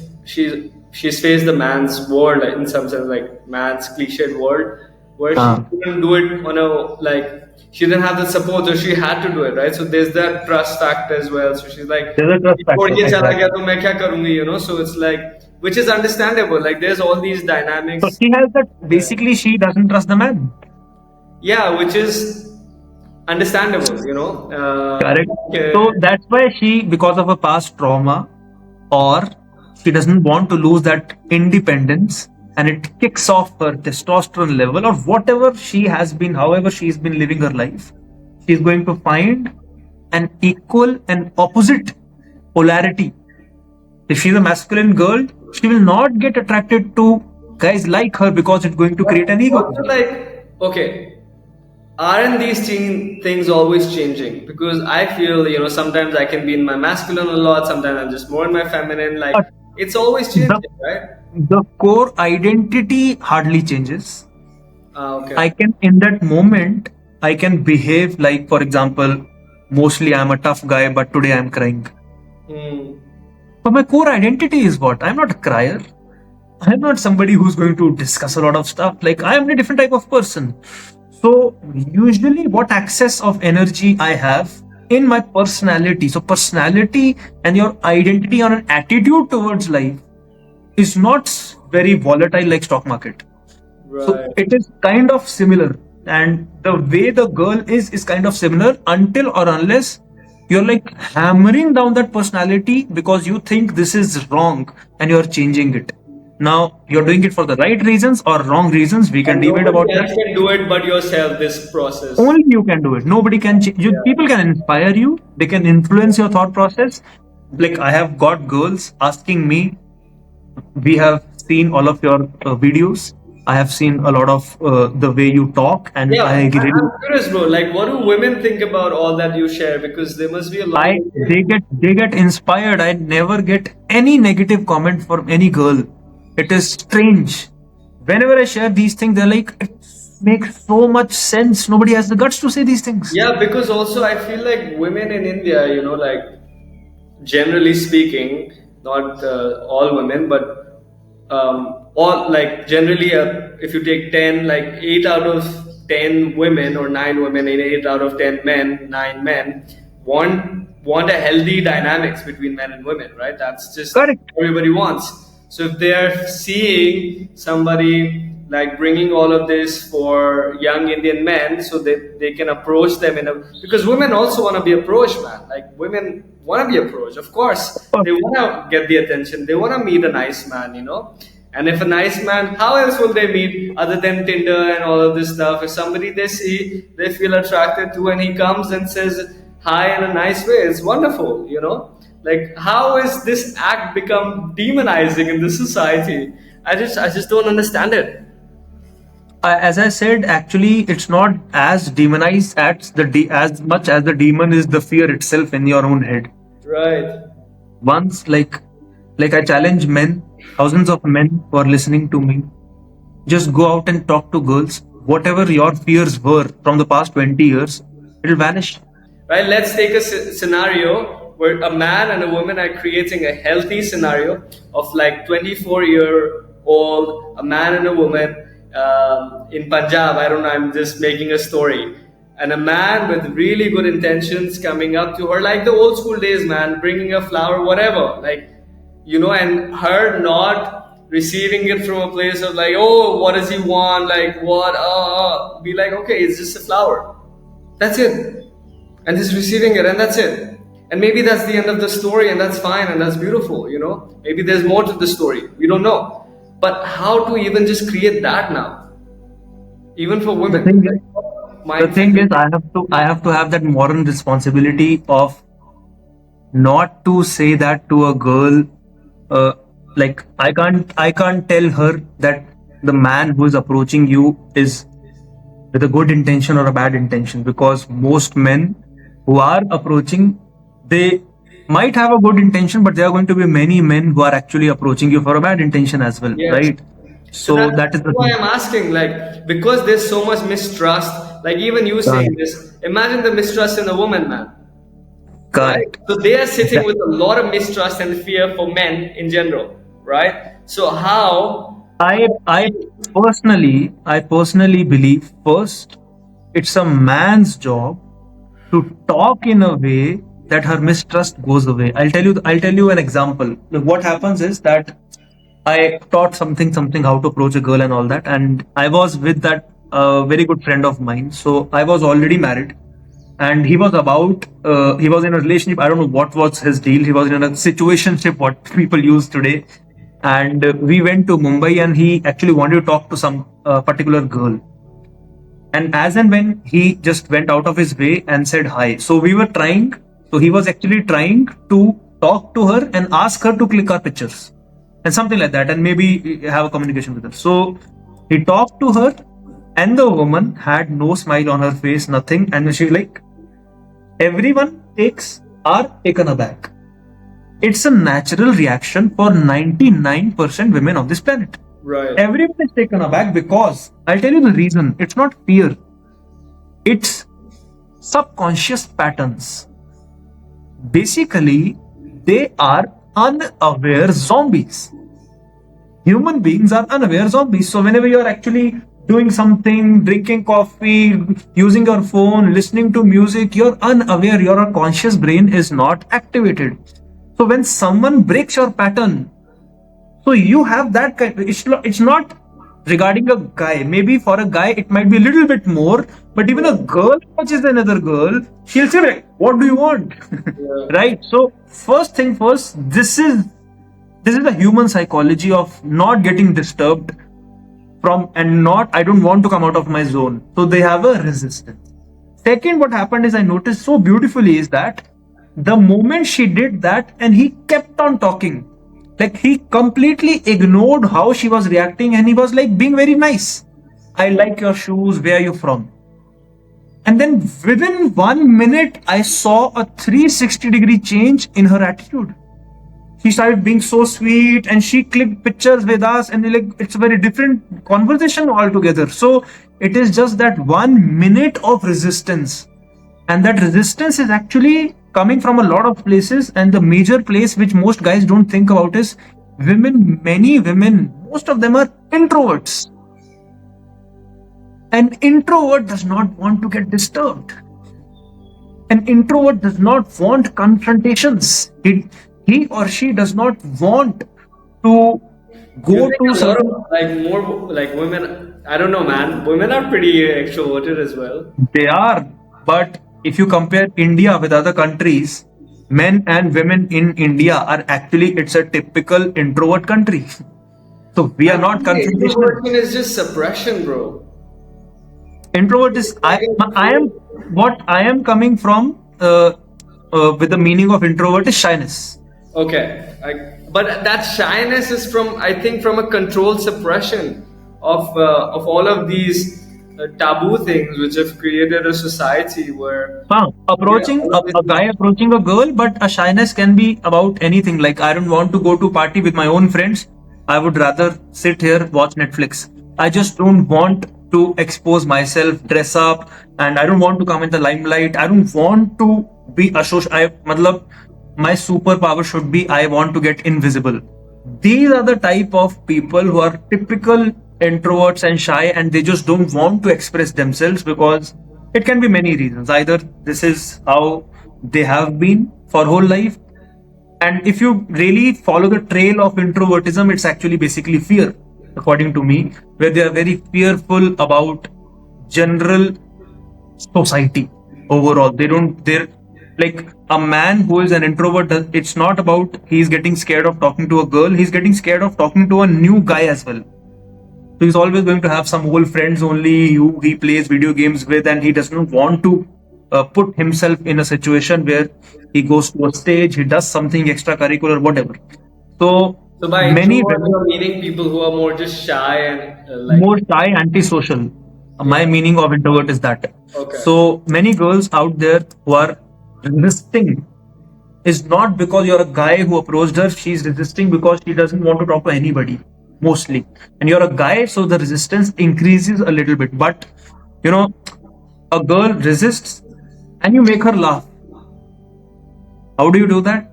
the man's world, like, in some sense, like man's cliched world, where she Uh, couldn't do it on a, like, she didn't have the support, so she had to do it, right? So there's that trust factor as well. So she's like, there's a trust "ये छोड़ factor, के चला गया exactly. तो मैं क्या करूंगी?" So it's like, which is understandable. Like, there's all these So dynamics. she has that. Basically, she doesn't trust the man. Yeah, which is understandable. Correct. Uh, So that's why she, because of a past trauma, or she doesn't want to lose that independence, and it kicks off her testosterone level, or whatever she has been, however she's been living her life, she's going to find an equal and opposite polarity. If she's a masculine girl, she will not get attracted to guys like her because it's going to create an ego. Also, like, okay, aren't these things always changing? Because I feel, sometimes I can be in my masculine a lot, sometimes I'm just more in my feminine. Like, But it's always the changing, right? the core identity hardly changes. Okay. I can, in that moment, I can behave like, for example, mostly I'm a tough guy, but today I'm crying. Hmm. But my core identity is what? I'm not a crier. I'm not somebody who's going to discuss a lot of stuff. Like, I am a different type of person. So, usually, what access of energy I have in my personality. So, personality and your identity on an attitude towards life is not very volatile like stock market. So Right. it is kind of similar, and the way the girl is kind of similar until or unless you're like hammering down that personality because you think this is wrong and you're changing it. Now, you're doing it for the right reasons or wrong reasons. We can And debate nobody about else that. can do it but yourself, this process. Only you can do it. Nobody can. Yeah. People can inspire you. They can influence your thought process. Like I have got girls asking me. We have seen all of your videos. I have seen a lot of the way you talk, and Yeah, I really, I'm curious, bro. Like, what do women think about all that you share? Because there must be a lot of I women. they get inspired. I never get any negative comment from any girl. It is strange. Whenever I share these things, they're like, it makes so much sense. Nobody has the guts to say these things. Yeah, because also I feel like women in India, like generally speaking, not all women, but all like generally, if you take 10, like 8 out of 10 women or 9 women and 8 out of 10 men, 9 men want a healthy dynamics between men and women, right? That's just Correct. everybody wants. So if they're seeing somebody like bringing all of this for young Indian men, so that they can approach them in a, because women also want to be approached, man. Like women want to be approached, of course. They want to get the attention. They want to meet a nice man. And if a nice man, how else will they meet other than Tinder and all of this stuff? If somebody they see, they feel attracted to, and he comes and says hi in a nice way, it's wonderful. Like, how is this act become demonizing in this society? I just don't understand it. As I said, actually, it's not as demonized as much as the demon is the fear itself in your own head. Right. Once, like I challenge men, thousands of men who are listening to me, just go out and talk to girls. Whatever your fears were from the past 20 years, it'll vanish. Right. Let's take a scenario where a man and a woman are creating a healthy scenario of like 24-year-old, a man and a woman in Punjab. I don't know. I'm just making a story. And a man with really good intentions coming up to her, like the old school days, man, bringing a flower, whatever, and her not receiving it from a place of like, oh, what does he want? Like, what? Be like, okay, it's just a flower. That's it. And he's receiving it, and that's it. And maybe that's the end of the story, and that's fine, and that's beautiful. Maybe there's more to the story. We don't know. But how to even just create that now? Even for The women. thing is, Like, the thing mindset. is, I have to have that moral responsibility of not to say that to a girl. Like I can't tell her that the man who is approaching you is with a good intention or a bad intention, because most men who are approaching, they might have a good intention, but there are going to be many men who are actually approaching you for a bad intention as well, Yes. right? So So that's that is the why thing. I'm asking, like, because there's so much mistrust, like even you saying Correct. this, imagine the mistrust in a woman, man. Right? Correct. So they are sitting That- with a lot of mistrust and fear for men in general, right? So how I personally believe, first, it's a man's job to talk in a way that her mistrust goes away. I'll tell you an example. Look, what happens is that I taught something how to approach a girl and all that, and I was with that very good friend of mine. So I was already married, and he was in a relationship. I don't know what was his deal. He was in a situationship, what people use today, and we went to Mumbai, and he actually wanted to talk to some particular girl. And as and when he just went out of his way and said hi. So we were trying, so he was actually trying to talk to her and ask her to click our pictures and something like that, and maybe have a communication with her. So he talked to her, and the woman had no smile on her face, nothing. And she like, everyone are taken aback. It's a natural reaction for 99% women of this planet. right? Everyone is taken aback because I'll tell you the reason. It's not fear, it's subconscious patterns. Basically, they are unaware zombies. Human beings are unaware zombies. So, whenever you're actually doing something, drinking coffee, using your phone, listening to music, you're unaware, your conscious brain is not activated. So, when someone breaks your pattern, so you have that kind. It's not regarding a guy. Maybe for a guy it might be a little bit more, but even a girl watches another girl, she'll say like, "What do you want?" Yeah. Right. So first thing first, this is This is the human psychology of not getting disturbed from, and not, I don't want to come out of my zone. So they have a resistance. Second, what happened is I noticed so beautifully is that the moment she did that and he kept on talking, like he completely ignored how she was reacting and he was like being very nice. I like your shoes, where are you from? And then within 1 minute, I saw a 360-degree change in her attitude. She started being so sweet and she clicked pictures with us, and like it's a very different conversation altogether. So it is just that 1 minute of resistance, and that resistance is actually coming from a lot of places, and the major place which most guys don't think about is women. Many women, most of them are introverts. An introvert does not want to get disturbed. An introvert does not want confrontations. He or she does not want to You go think to a lot certain. of like more like women? I don't know, man. Women are pretty extroverted as well. They are, but if you compare India with other countries, men and women in India are actually, it's a typical introvert country. So we I are not think the confrontational. introversion is just suppression, bro. Introvert is I am what I am coming from with the meaning of introvert is shyness. Okay, but that shyness is from, I think, from a controlled suppression of all of these taboo things which have created a society where Approaching all of this a guy approaching a girl, but a shyness can be about anything. Like I don't want to go to party with my own friends. I would rather sit here watch Netflix. I just don't want to expose myself, dress up, and I don't want to come in the limelight. I don't want to be associated. Matlab, my superpower should be I want to get invisible. These are the type of people who are typical introverts and shy, and they just don't want to express themselves because it can be many reasons. Either this is how they have been for whole life, and if you really follow the trail of introvertism, it's actually basically fear, according to me, where they are very fearful about general society overall. They're like a man who is an introvert. It's not about he's getting scared of talking to a girl, he's getting scared of talking to a new guy as well. So he's always going to have some old friends only who he plays video games with, and he doesn't want to put himself in a situation where he goes to a stage, he does something extracurricular, whatever. So so by many introvert women, you're meaning people who are more just shy and more shy, antisocial. My yeah, meaning of introvert is that. okay. So many girls out there who are resisting is not because you're a guy who approached her. She's resisting because she doesn't want to talk to anybody, mostly. And you're a guy, so the resistance increases a little bit. But you know, a girl resists and you make her laugh. How do you do that?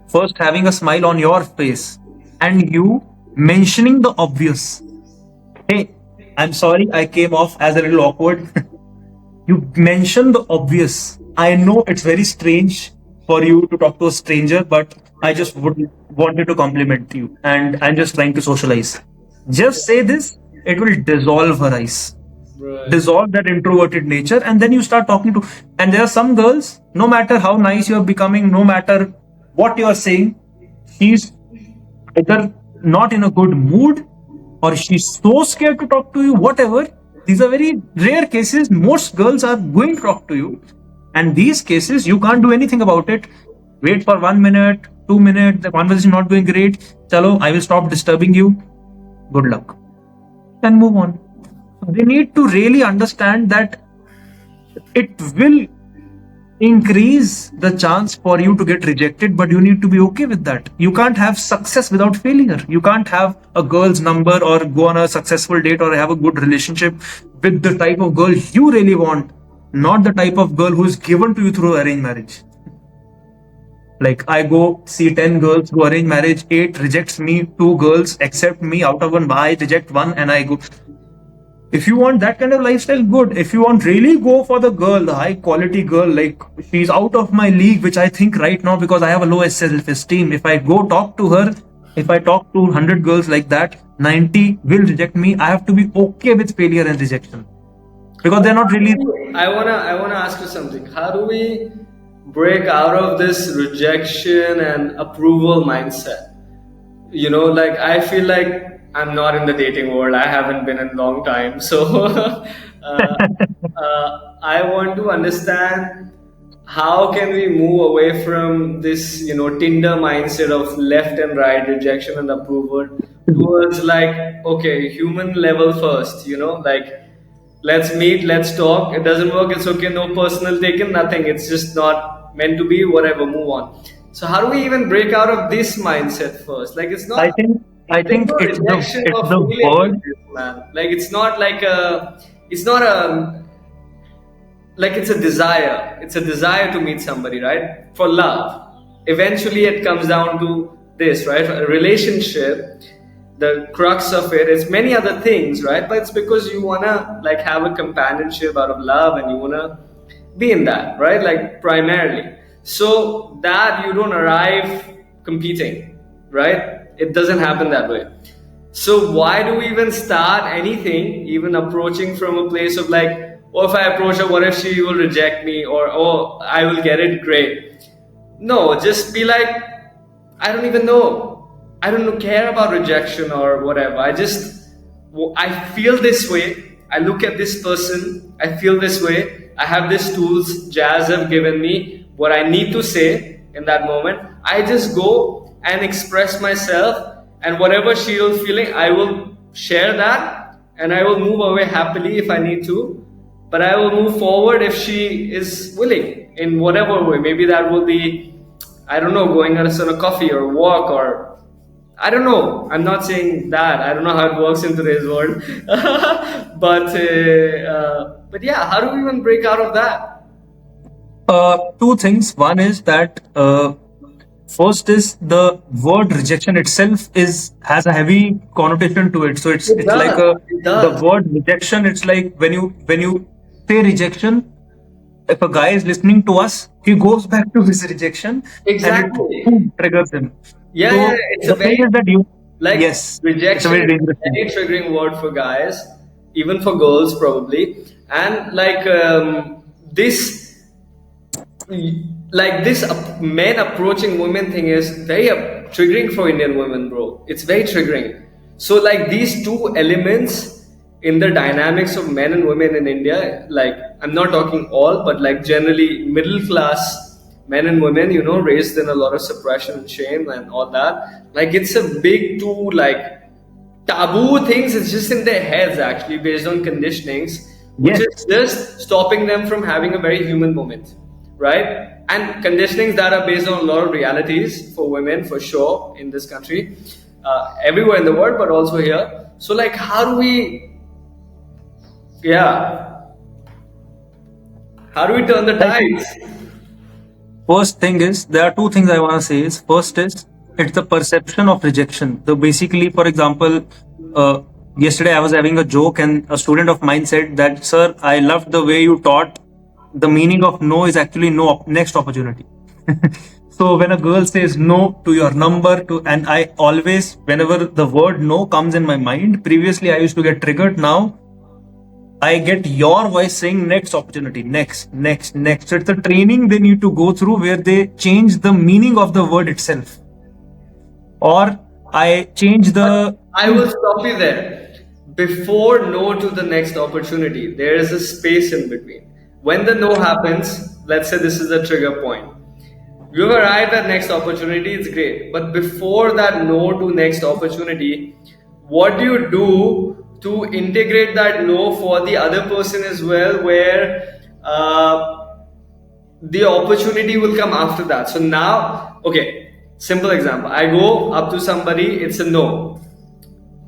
First, having a smile on your face and you mentioning the obvious. Hey, I'm sorry I came off as a little awkward. You mention the obvious. I know it's very strange for you to talk to a stranger, but I just would wanted to compliment you and I'm just trying to socialize. Just say this, it will dissolve her ice, Right. dissolve that introverted nature, and then you start talking to. And there are some girls, no matter how nice you're becoming, no matter what you're saying, she's either not in a good mood or she's so scared to talk to you, whatever. These are very rare cases. Most girls are going to talk to you, and these cases you can't do anything about it. Wait for 1 minute, 2 minutes, the conversation not going great. Chalo, I will stop disturbing you. Good luck. And move on. They need to really understand that it will increase the chance for you to get rejected, but you need to be okay with that. You can't have success without failure. You can't have a girl's number or go on a successful date or have a good relationship with the type of girl you really want, not the type of girl who is given to you through arranged marriage. Like I go see 10 girls through arranged marriage, 8 rejects me, 2 girls accept me, out of one I reject one, and I go. If you want that kind of lifestyle, good. If you want really go for the girl, the high quality girl, like she's out of my league, which I think right now because I have a low self-esteem. If I go talk to her, if I talk to 100 girls like that, 90 will reject me. I have to be okay with failure and rejection because they're not really. I wanna ask you something. How do we break out of this rejection and approval mindset? like I feel like I'm not in the dating world. I haven't been in a long time. So I want to understand how can we move away from this, Tinder mindset of left and right, rejection and approval, towards like, okay, human level first, like let's meet, let's talk. It doesn't work, it's okay, no personal taken, nothing. It's just not meant to be, whatever, move on. So how do we even break out of this mindset first? Like it's I not think I there's think no rejection it's or the feeling with word. this, man. Like it's not like it's not a like it's a desire to meet somebody, right? For love. Eventually it comes down to this, right? A relationship, the crux of it is many other things, right? But it's because you wanna like have a companionship out of love, and you wanna be in that, right? Like primarily. So that you don't arrive competing, right? It doesn't happen that way. So why do we even start anything, even approaching from a place of like, oh, if I approach her, what if she will reject me? Or, oh, I will get it, great. No, just be like, I don't even know. I don't care about rejection or whatever. I feel this way. I look at this person. I feel this way. I have these tools Jazz have given me, what I need to say in that moment. I just go and express myself, and whatever she will feeling, I will share that, and I will move away happily if I need to. But I will move forward if she is willing in whatever way. Maybe that will be, I don't know, going on a coffee or a walk, or I don't know. I'm not saying that. I don't know how it works in today's world. But yeah, how do we even break out of that? Two things. One is that first is the word rejection itself is has a heavy connotation to it. So It it's like does. a It the does. word rejection. It's like when you say rejection, if a guy is listening to us, he goes back to his rejection, and it Exactly. boom, triggers him. Yeah, yeah. So It's a the thing very is that you like yes, it's a rejection very is dangerous a thing. very triggering word for guys, even for girls probably. And like this men approaching women thing is very triggering for Indian women, bro. It's very triggering. So like these two elements in the dynamics of men and women in India, like I'm not talking all, but like generally middle class men and women, raised in a lot of suppression and shame and all that. Like it's a big two like taboo things. It's just in their heads actually, based on conditionings, which is Yes, just stopping them from having a very human moment, right? And conditionings that are based on a lot of realities for women, for sure, in this country, everywhere in the world, but also here. So like how do we, yeah, how do we turn the I think tides? first thing is there are two things I want to say. Is first is it's the perception of rejection. So basically, for example, yesterday I was having a joke, and a student of mine said that, "Sir, I loved the way you taught. The meaning of no is actually no next opportunity." So when a girl says no to your number, and I always, whenever the word no comes in my mind, previously I used to get triggered. Now I get your voice saying next opportunity, next, next, next. So it's a training they need to go through where they change the meaning of the word itself. Or I change But the I will stop you there. Before no to the next opportunity, there is a space in between. When the no happens, let's say this is the trigger point. You've arrived at next opportunity, it's great. But before that no to next opportunity, what do you do to integrate that no for the other person as well, where the opportunity will come after that? So now, okay, simple example. I go up to somebody, it's a no.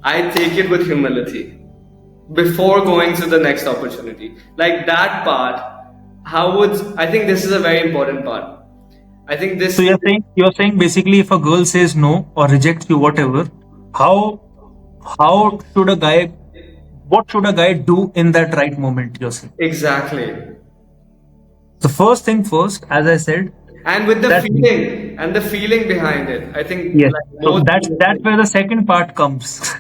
I take it with humility before going to the next opportunity. Like that part, how would I think this is a very important part. I think so this you're saying basically if a girl says no or rejects you, whatever, how how should a guy what should a guy do in that right moment, you're saying? exactly. The first thing first, as I said, And with the that feeling and the feeling behind it. I think yes. like So most that's where the second part comes.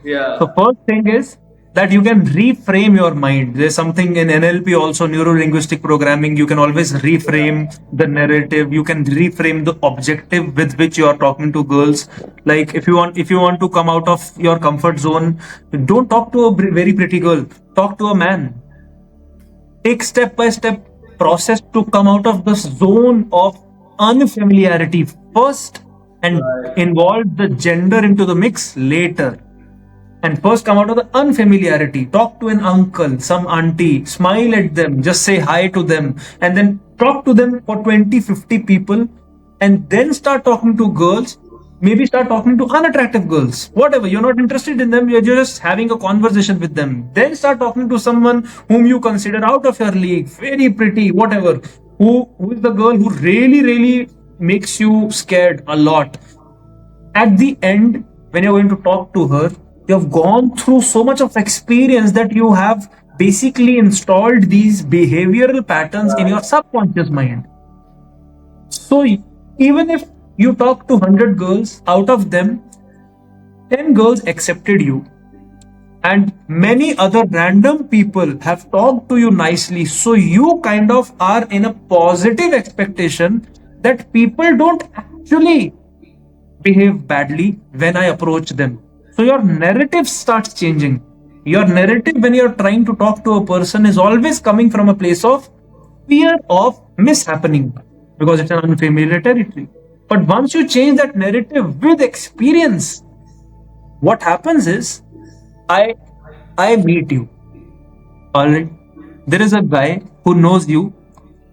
yeah. So first thing is that you can reframe your mind. There's something in NLP also, neuro linguistic programming. You can always reframe the narrative. You can reframe the objective with which you are talking to girls. Like if you want to come out of your comfort zone, don't talk to a very pretty girl. Talk to a man. Take step by step process to come out of the zone of unfamiliarity first, and Right. involve the gender into the mix later. And first come out of the unfamiliarity. Talk to an uncle, some auntie, smile at them, just say hi to them, and then talk to them for 20, 50 people, and then start talking to girls. Maybe start talking to unattractive girls. Whatever, you're not interested in them, you're just having a conversation with them. Then start talking to someone whom you consider out of your league, very pretty, whatever. Who is the girl who really, really makes you scared a lot. At the end, when you're going to talk to her, you have gone through so much of experience that you have basically installed these behavioral patterns in your Right. subconscious mind. So even if you talk to 100 girls, out of them 10 girls accepted you, and many other random people have talked to you nicely, so you kind of are in a positive expectation that people don't actually behave badly when I approach them. So your narrative starts changing. Your narrative when you're trying to talk to a person is always coming from a place of fear of mishappening, because it's an unfamiliar territory. But once you change that narrative with experience, what happens is I I meet you. Alright. There is a guy who knows you,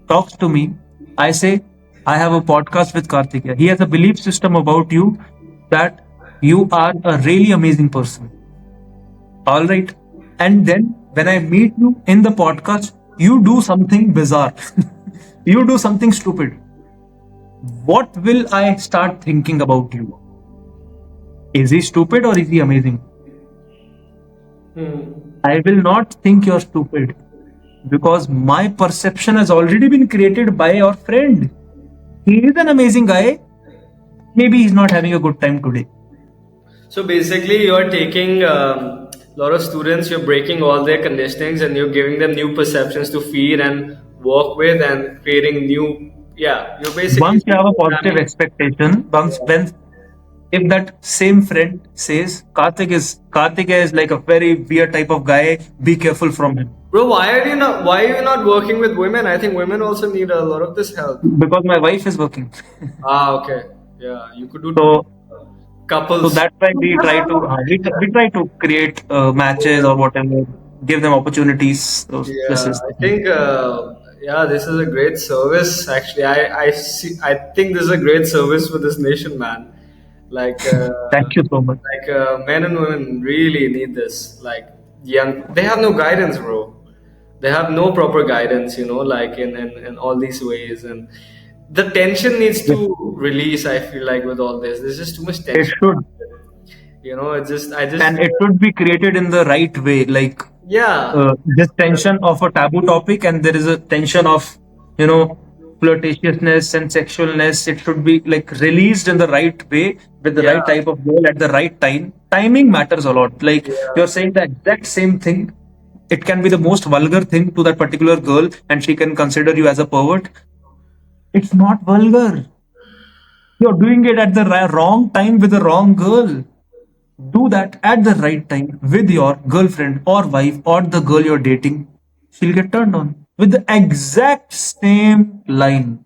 talks to me. I say, I have a podcast with Kartikeya. He has a belief system about you that you are a really amazing person. All right. And then when I meet you in the podcast, you do something bizarre. You do something stupid. What will I start thinking about you? Is he stupid or is he amazing? Hmm. I will not think you're stupid, because my perception has already been created by your friend. He is an amazing guy. Maybe he's not having a good time today. So basically, you're taking a lot of students, you're breaking all their conditionings, and you're giving them new perceptions to feed and work with, and creating new. Yeah, you're basically Once you have a positive programming. expectation, once when if that same friend says Karthik is like a very weird type of guy, be careful from him. Bro, why are you not? Why are you not working with women? I think women also need a lot of this help. Because my wife is working. Ah, okay. Yeah, you could do So so couples. that's why we try to create matches or whatever, give them opportunities. So this Yeah, is I think yeah, this is a great service. Actually, I see. I think this is a great service for this nation, man. Like thank you so much. men and women really need this. Like young, they have no guidance, bro. They have no proper guidance, like in all these ways, and the tension needs Yes, to release. I feel like with all this, there's just too much it tension. should, It's just I just and it should be created in the right way. Like yeah. this tension of a taboo topic, and there is a tension of you know flirtatiousness and sexualness. It should be like released in the right way with the Yeah, right type of girl at the right time. Timing matters a lot. Like you're yeah. saying the exact same thing. It can be the most vulgar thing to that particular girl, and she can consider you as a pervert. It's not vulgar. You're doing it at the wrong time with the wrong girl. Do that at the right time with your girlfriend or wife or the girl you're dating. She'll get turned on with the exact same line.